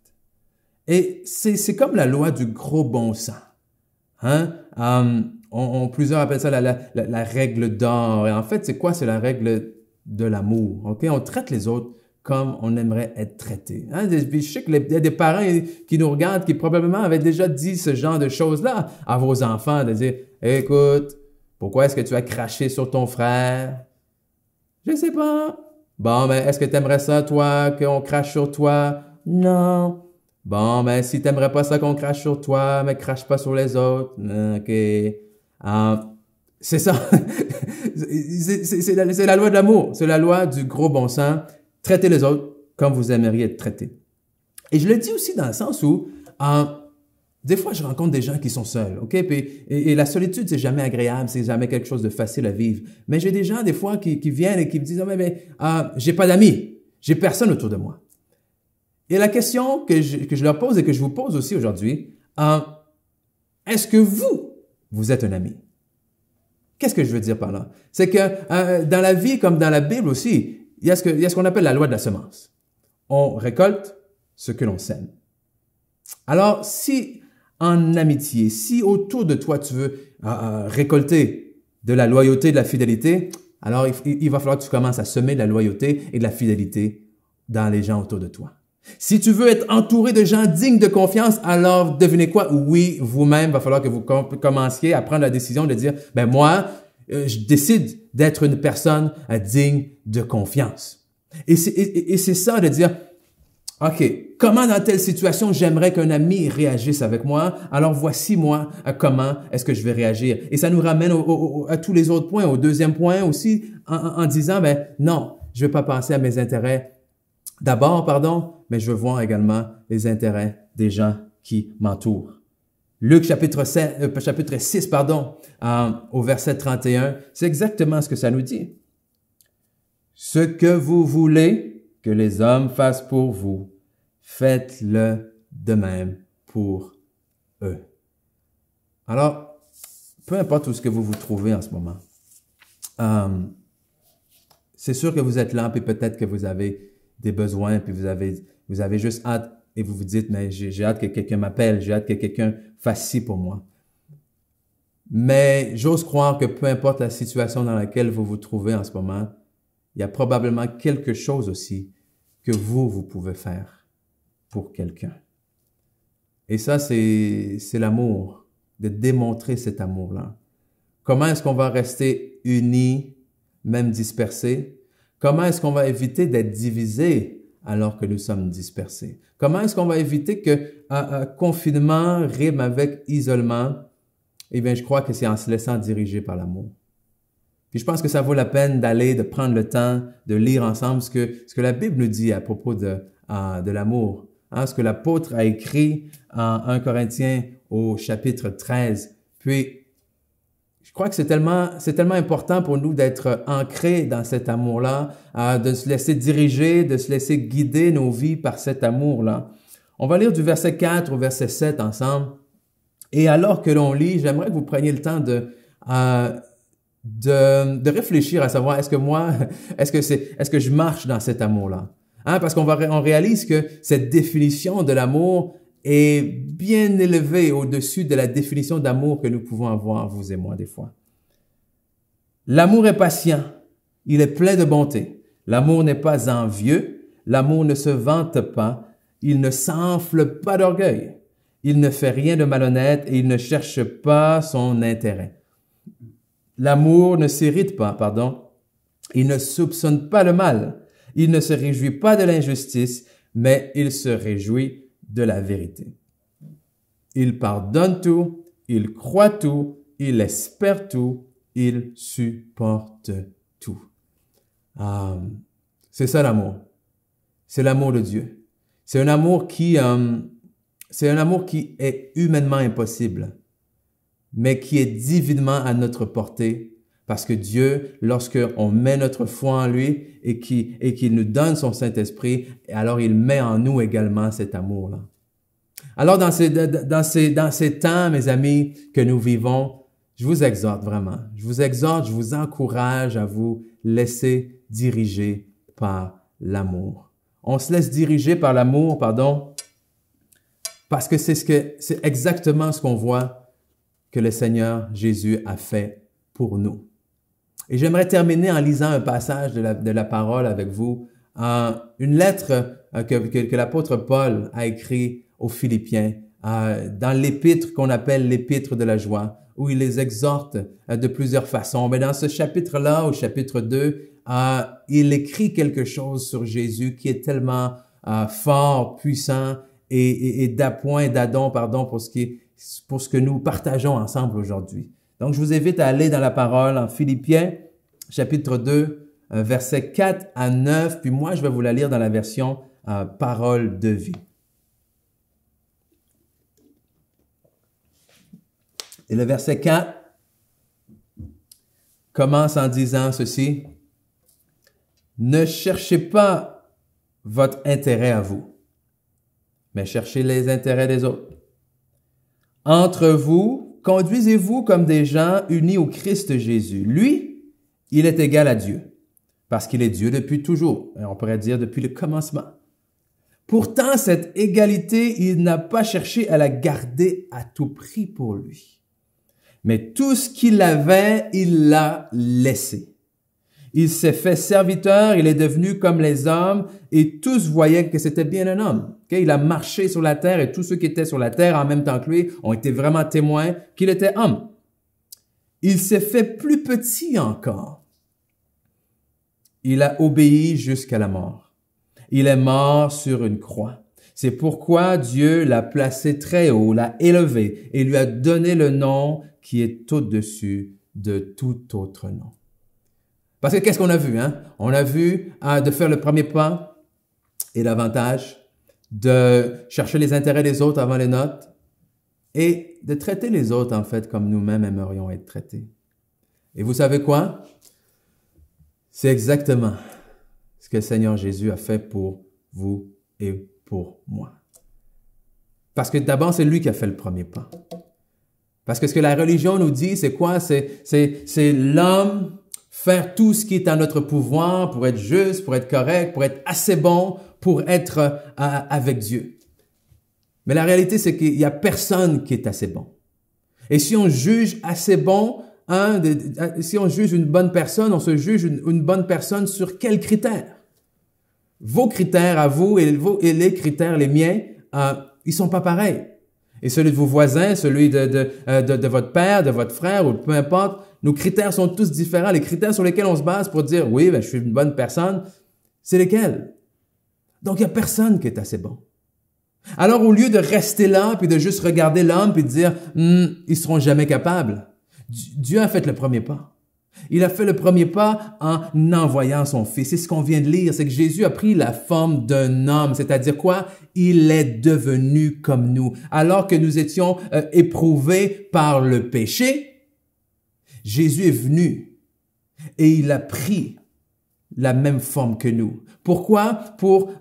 Et c'est comme la loi du gros bon sens. Hein? Plusieurs appellent ça la règle d'or. Et en fait, c'est quoi? C'est la règle de l'amour. OK? On traite les autres comme on aimerait être traité. Hein? Je sais qu'il y a des parents qui nous regardent qui probablement avaient déjà dit ce genre de choses-là à vos enfants, de dire, écoute, pourquoi est-ce que tu as craché sur ton frère? Je sais pas. Bon, est-ce que tu aimerais ça, toi, qu'on crache sur toi? Non. Bon, si tu n'aimerais pas ça qu'on crache sur toi, mais crache pas sur les autres. OK. C'est ça. C'est la loi de l'amour. C'est la loi du gros bon sens. Traitez les autres comme vous aimeriez être traités. Et je le dis aussi dans le sens où, des fois, je rencontre des gens qui sont seuls, OK? Et la solitude, c'est jamais agréable, c'est jamais quelque chose de facile à vivre. Mais j'ai des gens, des fois, qui viennent et qui me disent, j'ai pas d'amis, j'ai personne autour de moi. Et la question que je leur pose et que je vous pose aussi aujourd'hui, est-ce que vous êtes un ami? Qu'est-ce que je veux dire par là? C'est que dans la vie, comme dans la Bible aussi, il y a ce qu'on appelle la loi de la semence. On récolte ce que l'on sème. Alors, si en amitié, si autour de toi tu veux récolter de la loyauté, de la fidélité, alors il va falloir que tu commences à semer de la loyauté et de la fidélité dans les gens autour de toi. Si tu veux être entouré de gens dignes de confiance, alors devinez quoi? Oui, vous-même, il va falloir que vous commenciez à prendre la décision de dire, moi, je décide d'être une personne digne de confiance. Et c'est ça de dire, OK, comment dans telle situation j'aimerais qu'un ami réagisse avec moi? Alors voici moi comment est-ce que je vais réagir. Et ça nous ramène à tous les autres points, au deuxième point aussi, en disant, non, je vais pas penser à mes intérêts d'abord, mais je veux voir également les intérêts des gens qui m'entourent. Luc chapitre 6, au verset 31, c'est exactement ce que ça nous dit. Ce que vous voulez que les hommes fassent pour vous, faites-le de même pour eux. Alors, peu importe où ce que vous trouvez en ce moment, c'est sûr que vous êtes là, puis peut-être que vous avez des besoins, puis vous avez juste hâte, et vous vous dites, mais j'ai hâte que quelqu'un m'appelle, j'ai hâte que quelqu'un fasse ci pour moi. Mais j'ose croire que peu importe la situation dans laquelle vous vous trouvez en ce moment, il y a probablement quelque chose aussi que vous pouvez faire pour quelqu'un. Et ça, c'est l'amour, de démontrer cet amour-là. Comment est-ce qu'on va rester unis, même dispersés? Comment est-ce qu'on va éviter d'être divisés alors que nous sommes dispersés? Comment est-ce qu'on va éviter que confinement rime avec isolement? Eh bien, je crois que c'est en se laissant diriger par l'amour. Puis je pense que ça vaut la peine de prendre le temps de lire ensemble ce que la Bible nous dit à propos de l'amour. Hein, ce que l'apôtre a écrit en 1 Corinthiens au chapitre 13. Puis, je crois que c'est tellement important pour nous d'être ancrés dans cet amour-là, de se laisser diriger, de se laisser guider nos vies par cet amour-là. On va lire du verset 4 au verset 7 ensemble. Et alors que l'on lit, j'aimerais que vous preniez le temps de réfléchir à savoir est-ce que je marche dans cet amour-là? Hein, parce on réalise que cette définition de l'amour est bien élevée au-dessus de la définition d'amour que nous pouvons avoir, vous et moi, des fois. L'amour est patient, il est plein de bonté. L'amour n'est pas envieux, l'amour ne se vante pas, il ne s'enfle pas d'orgueil, il ne fait rien de malhonnête et il ne cherche pas son intérêt. L'amour ne s'irrite pas, il ne soupçonne pas le mal, il ne se réjouit pas de l'injustice, mais il se réjouit de la vérité. Il pardonne tout, il croit tout, il espère tout, il supporte tout. C'est ça l'amour. C'est l'amour de Dieu. C'est un amour qui est humainement impossible, mais qui est divinement à notre portée, parce que Dieu, lorsque on met notre foi en lui et qu'il nous donne son Saint-Esprit, alors il met en nous également cet amour-là. Alors dans ces temps, mes amis, que nous vivons, je vous exhorte vraiment. Je vous encourage à vous laisser diriger par l'amour. On se laisse diriger par l'amour, parce que c'est exactement ce qu'on voit que le Seigneur Jésus a fait pour nous. Et j'aimerais terminer en lisant un passage de la parole avec vous, une lettre que l'apôtre Paul a écrit aux Philippiens, dans l'épître qu'on appelle l'épître de la joie, où il les exhorte de plusieurs façons. Mais dans ce chapitre-là, au chapitre 2, il écrit quelque chose sur Jésus qui est tellement fort, puissant et d'appoint, d'adon, pour ce que nous partageons ensemble aujourd'hui. Donc, je vous invite à aller dans la parole en Philippiens, chapitre 2, versets 4 à 9, puis moi, je vais vous la lire dans la version Parole de vie. Et le verset 4 commence en disant ceci: « Ne cherchez pas votre intérêt à vous, mais cherchez les intérêts des autres. Entre vous, conduisez-vous comme des gens unis au Christ Jésus. Lui, il est égal à Dieu, parce qu'il est Dieu depuis toujours, et on pourrait dire depuis le commencement. Pourtant, cette égalité, il n'a pas cherché à la garder à tout prix pour lui. Mais tout ce qu'il avait, il l'a laissé. Il s'est fait serviteur, il est devenu comme les hommes, et tous voyaient que c'était bien un homme. Okay? Il a marché sur la terre, et tous ceux qui étaient sur la terre en même temps que lui ont été vraiment témoins qu'il était homme. Il s'est fait plus petit encore. Il a obéi jusqu'à la mort. Il est mort sur une croix. C'est pourquoi Dieu l'a placé très haut, l'a élevé et lui a donné le nom qui est au-dessus de tout autre nom. Parce que qu'est-ce qu'on a vu? On a vu de faire le premier pas et l'avantage, de chercher les intérêts des autres avant les nôtres et de traiter les autres en fait comme nous-mêmes aimerions être traités. Et vous savez quoi? C'est exactement ce que le Seigneur Jésus a fait pour vous et pour moi. Parce que d'abord, c'est lui qui a fait le premier pas. Parce que ce que la religion nous dit, c'est quoi? C'est l'homme faire tout ce qui est en notre pouvoir pour être juste, pour être correct, pour être assez bon, pour être avec Dieu. Mais la réalité, c'est qu'il n'y a personne qui est assez bon. Et si on juge assez bon, si on juge une bonne personne, on se juge une bonne personne sur quels critères? Vos critères à vous et les critères, les miens, ils sont pas pareils. Et celui de vos voisins, celui de votre père, de votre frère, ou peu importe, nos critères sont tous différents. Les critères sur lesquels on se base pour dire, oui, je suis une bonne personne, c'est lesquels? Donc, il n'y a personne qui est assez bon. Alors, au lieu de rester là, puis de juste regarder l'homme, puis de dire, ils seront jamais capables, Dieu a fait le premier pas. Il a fait le premier pas en envoyant son Fils. C'est ce qu'on vient de lire, c'est que Jésus a pris la forme d'un homme, c'est-à-dire quoi? Il est devenu comme nous. Alors que nous étions éprouvés par le péché, Jésus est venu et il a pris la même forme que nous. Pourquoi? Pour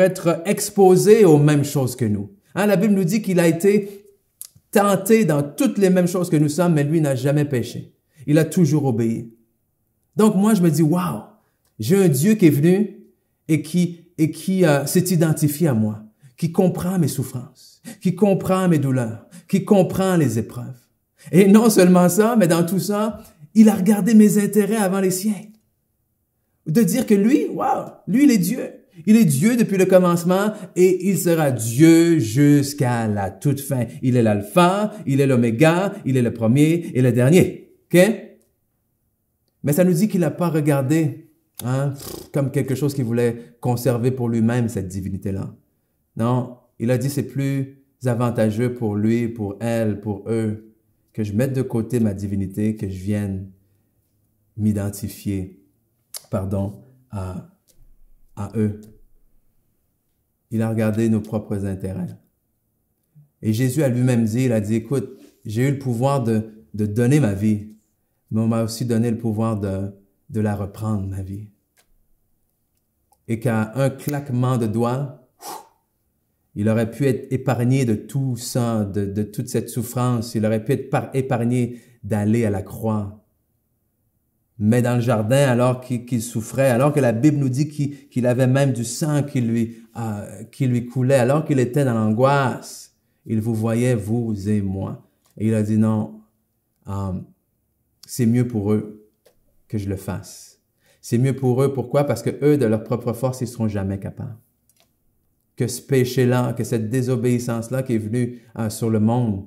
être exposé aux mêmes choses que nous. Hein, la Bible nous dit qu'il a été tenté dans toutes les mêmes choses que nous sommes, mais lui n'a jamais péché. Il a toujours obéi. Donc moi, je me dis, waouh, j'ai un Dieu qui est venu et qui s'est identifié à moi, qui comprend mes souffrances, qui comprend mes douleurs, qui comprend les épreuves. Et non seulement ça, mais dans tout ça, il a regardé mes intérêts avant les siens. De dire que lui, waouh, lui, il est Dieu. Il est Dieu depuis le commencement et il sera Dieu jusqu'à la toute fin. Il est l'alpha, il est l'oméga, il est le premier et le dernier. OK? Mais ça nous dit qu'il n'a pas regardé comme quelque chose qu'il voulait conserver pour lui-même, cette divinité-là. Non, il a dit c'est plus avantageux pour lui, pour elle, pour eux, que je mette de côté ma divinité, que je vienne m'identifier, à eux. Il a regardé nos propres intérêts. Et Jésus a lui-même dit, il a dit, écoute, j'ai eu le pouvoir de donner ma vie, mais on m'a aussi donné le pouvoir de la reprendre, ma vie. Et qu'à un claquement de doigts, il aurait pu être épargné de tout ça, de toute cette souffrance. Il aurait pu être épargné d'aller à la croix. Mais dans le jardin, alors qu'il souffrait, alors que la Bible nous dit qu'il avait même du sang qui lui coulait, alors qu'il était dans l'angoisse, il vous voyait, vous et moi. Et il a dit non, c'est mieux pour eux que je le fasse. C'est mieux pour eux, pourquoi? Parce que eux, de leur propre force, ils ne seront jamais capables. Que ce péché-là, que cette désobéissance-là qui est venue sur le monde,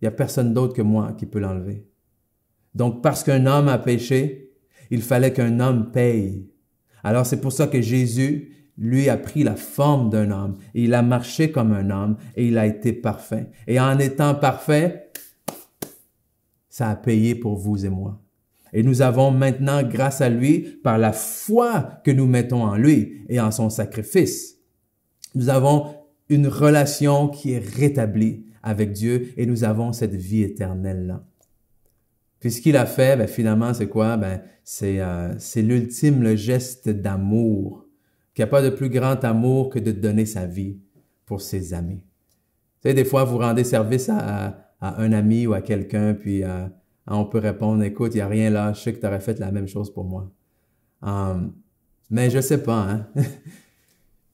il n'y a personne d'autre que moi qui peut l'enlever. Donc, parce qu'un homme a péché, il fallait qu'un homme paye. Alors, c'est pour ça que Jésus, lui, a pris la forme d'un homme. Et il a marché comme un homme et il a été parfait. Et en étant parfait, ça a payé pour vous et moi. Et nous avons maintenant, grâce à lui, par la foi que nous mettons en lui et en son sacrifice, nous avons une relation qui est rétablie avec Dieu et nous avons cette vie éternelle-là. Puis ce qu'il a fait, finalement, c'est quoi? C'est l'ultime, le geste d'amour. Qu'il n'y a pas de plus grand amour que de donner sa vie pour ses amis. Tu sais, des fois, vous rendez service à un ami ou à quelqu'un, puis on peut répondre, écoute, il n'y a rien là, je sais que tu aurais fait la même chose pour moi. Mais je sais pas, hein.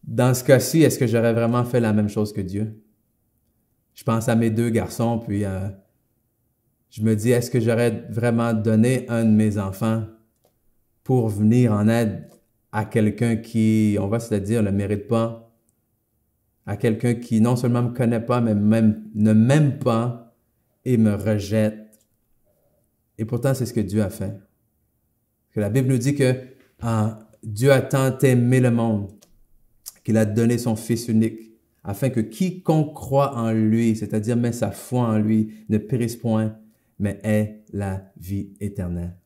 Dans ce cas-ci, est-ce que j'aurais vraiment fait la même chose que Dieu? Je pense à mes deux garçons, puis je me dis, est-ce que j'aurais vraiment donné un de mes enfants pour venir en aide à quelqu'un qui, on va se le dire, ne le mérite pas, à quelqu'un qui non seulement me connaît pas, mais même ne m'aime pas et me rejette. Et pourtant, c'est ce que Dieu a fait. Parce que la Bible nous dit que Dieu a tant aimé le monde qu'il a donné son Fils unique, afin que quiconque croit en lui, c'est-à-dire met sa foi en lui, ne périsse point, mais ait la vie éternelle.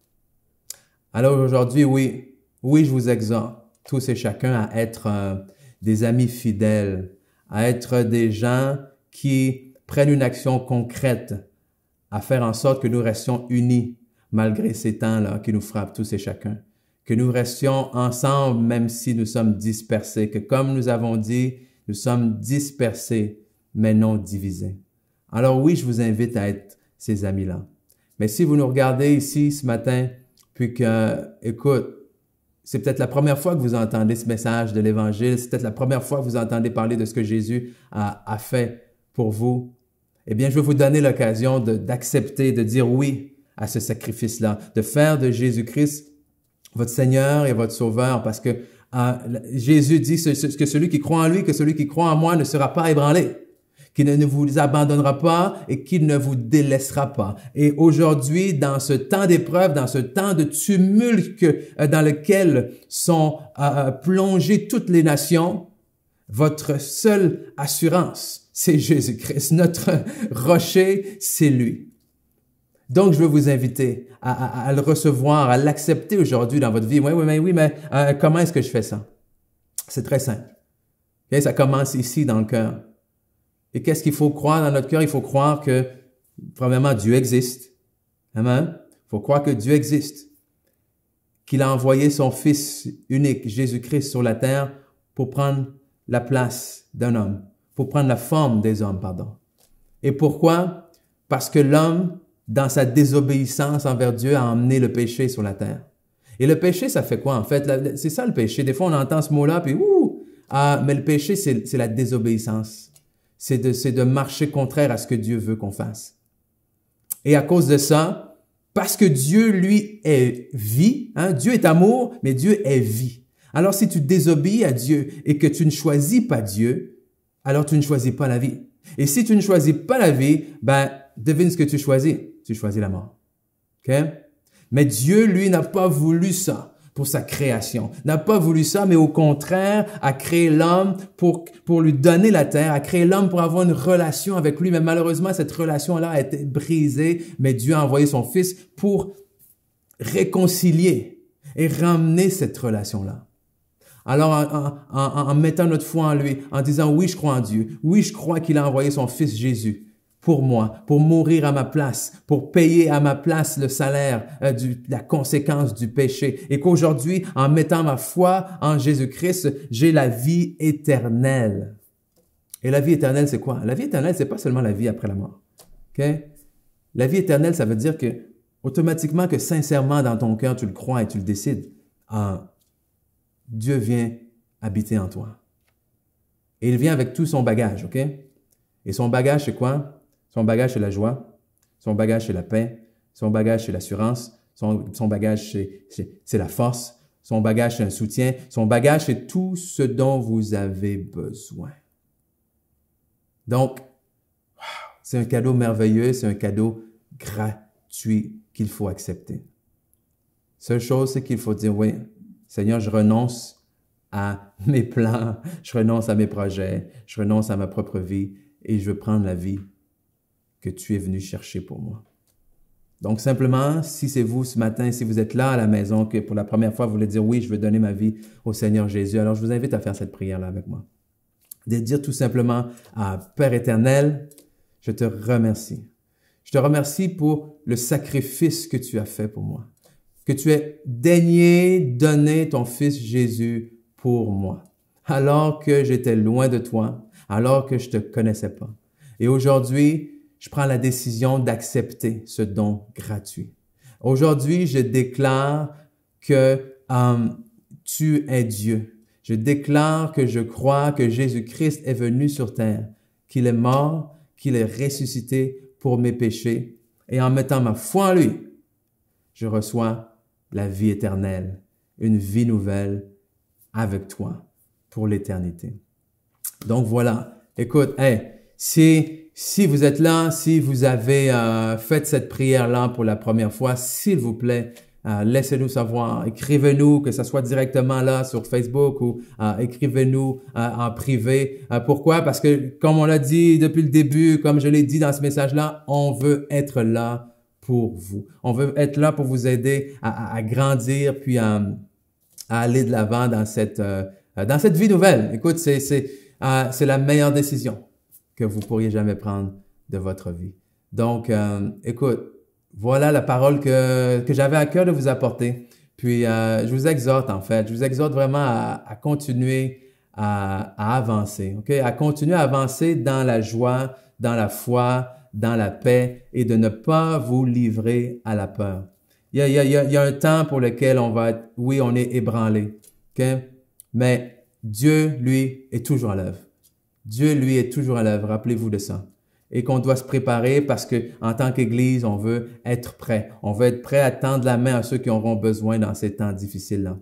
Alors aujourd'hui, oui, je vous exhorte, tous et chacun, à être des amis fidèles, à être des gens qui prennent une action concrète, à faire en sorte que nous restions unis, malgré ces temps-là qui nous frappent tous et chacun. Que nous restions ensemble, même si nous sommes dispersés, que comme nous avons dit, nous sommes dispersés, mais non divisés. Alors oui, je vous invite à être ces amis-là. Mais si vous nous regardez ici ce matin, puis que, écoute, c'est peut-être la première fois que vous entendez ce message de l'Évangile, c'est peut-être la première fois que vous entendez parler de ce que Jésus a fait pour vous, eh bien, je veux vous donner l'occasion d'accepter, de dire oui à ce sacrifice-là, de faire de Jésus-Christ votre Seigneur et votre Sauveur, parce que Jésus dit que celui qui croit en lui, que celui qui croit en moi ne sera pas ébranlé, qu'il ne vous abandonnera pas et qu'il ne vous délaissera pas. Et aujourd'hui, dans ce temps d'épreuve, dans ce temps de tumulte dans lequel sont plongées toutes les nations, votre seule assurance, c'est Jésus-Christ. Notre rocher, c'est lui. Donc, je veux vous inviter à le recevoir, à l'accepter aujourd'hui dans votre vie. Oui, mais comment est-ce que je fais ça? C'est très simple. Okay? Ça commence ici dans le cœur. Et qu'est-ce qu'il faut croire dans notre cœur? Il faut croire que, premièrement, Dieu existe. Amen. Il faut croire que Dieu existe. Qu'il a envoyé son Fils unique, Jésus-Christ, sur la terre pour prendre la place d'un homme, pour prendre la forme des hommes, pardon. Et pourquoi? Parce que l'homme, dans sa désobéissance envers Dieu, a emmené le péché sur la terre. Et le péché, ça fait quoi en fait? C'est ça le péché. Des fois, on entend ce mot-là, puis mais le péché, c'est la désobéissance. C'est de marcher contraire à ce que Dieu veut qu'on fasse. Et à cause de ça, parce que Dieu, lui, est vie, hein, Dieu est amour, mais Dieu est vie. Alors, si tu désobéis à Dieu et que tu ne choisis pas Dieu, alors tu ne choisis pas la vie. Et si tu ne choisis pas la vie, devine ce que tu choisis. Tu choisis la mort. OK? Mais Dieu, lui, n'a pas voulu ça pour sa création. N'a pas voulu ça, mais au contraire, a créé l'homme pour lui donner la terre, a créé l'homme pour avoir une relation avec lui. Mais malheureusement, cette relation-là a été brisée, mais Dieu a envoyé son Fils pour réconcilier et ramener cette relation-là. Alors, en mettant notre foi en lui, en disant, oui, je crois en Dieu. Oui, je crois qu'il a envoyé son Fils Jésus pour moi, pour mourir à ma place, pour payer à ma place le salaire, la conséquence du péché. Et qu'aujourd'hui, en mettant ma foi en Jésus-Christ, j'ai la vie éternelle. Et la vie éternelle, c'est quoi? La vie éternelle, c'est pas seulement la vie après la mort. OK? La vie éternelle, ça veut dire que, automatiquement, que sincèrement, dans ton cœur, tu le crois et tu le décides. Dieu vient habiter en toi. Et il vient avec tout son bagage, OK? Et son bagage, c'est quoi? Son bagage, c'est la joie. Son bagage, c'est la paix. Son bagage, c'est l'assurance. Son bagage, c'est la force. Son bagage, c'est un soutien. Son bagage, c'est tout ce dont vous avez besoin. Donc, c'est un cadeau merveilleux, c'est un cadeau gratuit qu'il faut accepter. Seule chose, c'est qu'il faut dire, oui, Seigneur, je renonce à mes plans, je renonce à mes projets, je renonce à ma propre vie et je veux prendre la vie que tu es venu chercher pour moi. Donc, simplement, si c'est vous ce matin, si vous êtes là à la maison, que pour la première fois, vous voulez dire, oui, je veux donner ma vie au Seigneur Jésus, alors je vous invite à faire cette prière-là avec moi. De dire tout simplement, Père éternel, je te remercie. Je te remercie pour le sacrifice que tu as fait pour moi. Que tu aies daigné donner ton Fils Jésus pour moi. Alors que j'étais loin de toi, alors que je te connaissais pas. Et aujourd'hui, je prends la décision d'accepter ce don gratuit. Aujourd'hui, je déclare que tu es Dieu. Je déclare que je crois que Jésus-Christ est venu sur terre, qu'il est mort, qu'il est ressuscité pour mes péchés. Et en mettant ma foi en lui, je reçois la vie éternelle, une vie nouvelle avec toi pour l'éternité. Donc voilà, écoute, si vous êtes là, si vous avez fait cette prière-là pour la première fois, s'il vous plaît, laissez-nous savoir. Écrivez-nous, que ce soit directement là sur Facebook ou écrivez-nous en privé. Pourquoi? Parce que, comme on l'a dit depuis le début, comme je l'ai dit dans ce message-là, on veut être là pour vous. On veut être là pour vous aider à grandir puis à aller de l'avant dans cette vie nouvelle. Écoute, c'est la meilleure décision que vous pourriez jamais prendre de votre vie. Donc, écoute, voilà la parole que j'avais à cœur de vous apporter. Puis, je vous exhorte je vous exhorte vraiment à continuer à avancer, ok? À continuer à avancer dans la joie, dans la foi, dans la paix et de ne pas vous livrer à la peur. Il y a un temps pour lequel on est ébranlé, ok? Mais Dieu, lui, est toujours à l'œuvre. Dieu, lui, est toujours à l'œuvre. Rappelez-vous de ça. Et qu'on doit se préparer parce que, en tant qu'Église, on veut être prêt. On veut être prêt à tendre la main à ceux qui auront besoin dans ces temps difficiles-là.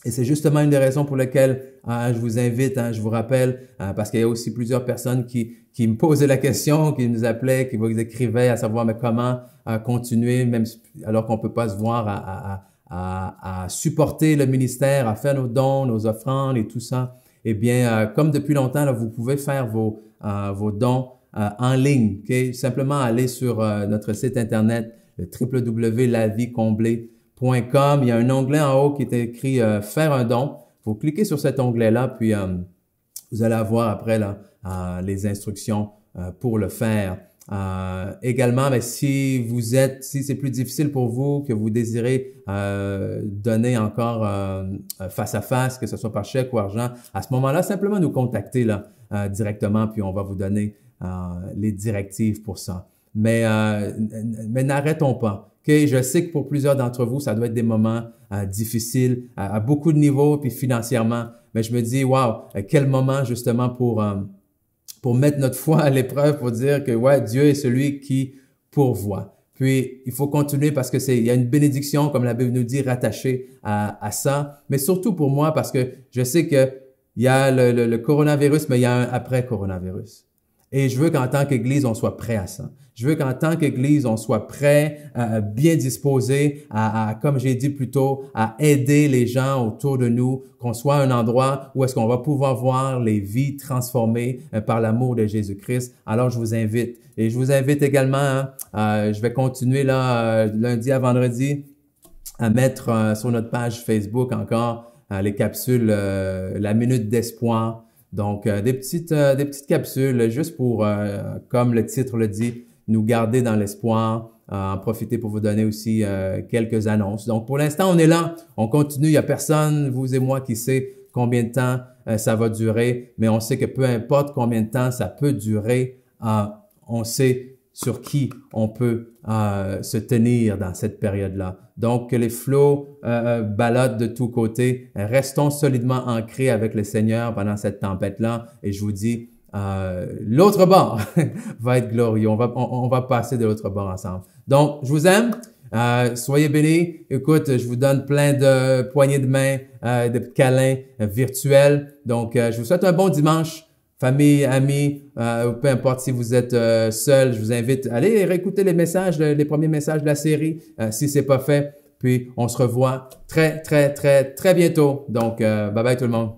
Et c'est justement une des raisons pour lesquelles je vous invite, je vous rappelle, parce qu'il y a aussi plusieurs personnes qui me posaient la question, qui nous appelaient, qui vous écrivaient à savoir mais comment continuer, même alors qu'on peut pas se voir, à supporter le ministère, à faire nos dons, nos offrandes et tout ça. Eh bien, comme depuis longtemps, là, vous pouvez faire vos dons en ligne. Okay? Simplement aller sur notre site internet le www.lavicomblée.com. Il y a un onglet en haut qui est écrit Faire un don. Vous cliquez sur cet onglet-là, puis vous allez avoir après là, les instructions pour le faire. Également, mais si c'est plus difficile pour vous, que vous désirez donner encore face à face, que ce soit par chèque ou argent, à ce moment-là, simplement nous contacter là directement, puis on va vous donner les directives pour ça. Mais n'arrêtons pas. Okay? Je sais que pour plusieurs d'entre vous, ça doit être des moments difficiles à beaucoup de niveaux, puis financièrement. Mais je me dis, wow, quel moment justement pour mettre notre foi à l'épreuve, pour dire que ouais, Dieu est celui qui pourvoit. Puis, il faut continuer parce que il y a une bénédiction, comme la Bible nous dit, rattachée à ça. Mais surtout pour moi, parce que je sais que il y a le coronavirus, mais il y a un après-coronavirus. Et je veux qu'en tant qu'Église, on soit prêt à ça. Je veux qu'en tant qu'Église, on soit prêt, bien disposé comme j'ai dit plus tôt, à aider les gens autour de nous, qu'on soit un endroit où est-ce qu'on va pouvoir voir les vies transformées par l'amour de Jésus-Christ. Alors, je vous invite. Et je vous invite également, je vais continuer là, lundi à vendredi, à mettre sur notre page Facebook encore les capsules, la minute d'espoir. Donc, des petites capsules juste pour, comme le titre le dit, nous garder dans l'espoir, en profiter pour vous donner aussi quelques annonces. Donc, pour l'instant, on est là, on continue, il n'y a personne, vous et moi, qui sait combien de temps ça va durer, mais on sait que peu importe combien de temps ça peut durer, on sait sur qui on peut se tenir dans cette période-là. Donc, que les flots baladent de tous côtés, restons solidement ancrés avec le Seigneur pendant cette tempête-là. Et je vous dis, l'autre bord va être glorieux. On va passer de l'autre bord ensemble. Donc, je vous aime. Soyez bénis. Écoute, je vous donne plein de poignées de main, de câlins virtuels. Donc, je vous souhaite un bon dimanche. Famille, amis, peu importe si vous êtes seul, je vous invite à aller réécouter les messages, les premiers messages de la série, si c'est pas fait. Puis, on se revoit très bientôt. Donc, bye bye tout le monde.